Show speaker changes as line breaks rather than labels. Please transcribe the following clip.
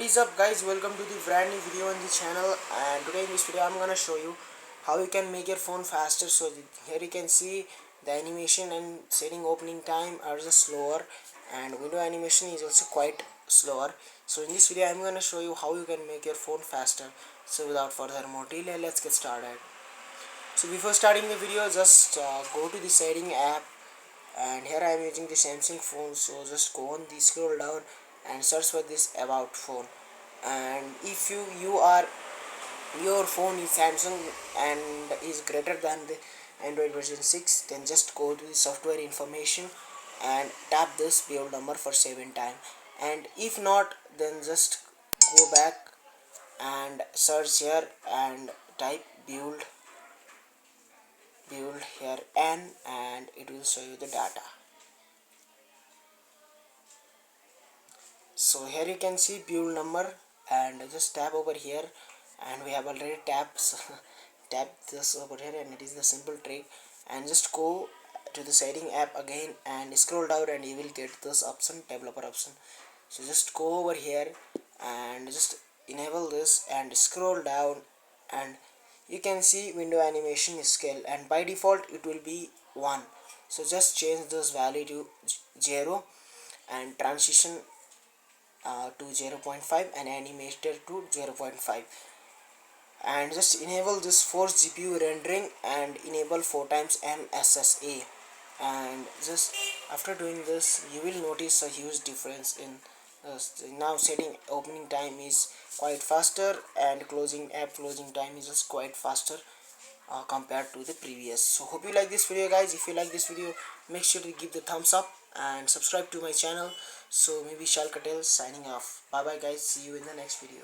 is up guys, welcome to the brand new video on the channel. And today in this video I'm gonna show you how you can make your phone faster. So here you can see the animation and setting opening time are just slower, and window animation is also quite slower. So in this video I'm gonna show you how you can make your phone faster. So without further more delay, let's get started. So before starting the video, just go to the setting app, and here I am using the Samsung phone. So just go on the scroll down and search for this about phone. And if your phone is Samsung and is greater than the Android version 6, then just go to the software information and tap this build number for 7 time. And if not, then just go back and search here and type build here n, and it will show you the data. So here you can see build number, and just tap over here, and we have already tapped tap this over here, and it is the simple trick. And just go to the setting app again and scroll down, and you will get this option, developer option. So just go over here and just enable this and scroll down, and you can see window animation scale, and by default it will be 1. So just change this value to 0 and transition to 0.5 and animator to 0.5, and just enable this force GPU rendering and enable 4 times MSSA. And just after doing this, you will notice a huge difference in now setting opening time is quite faster, and closing time is just quite faster compared to the previous. So hope you like this video guys. If you like this video, make sure to give the thumbs up and subscribe to my channel. So maybe Bishal Katel signing off. Bye bye guys, see you in the next video.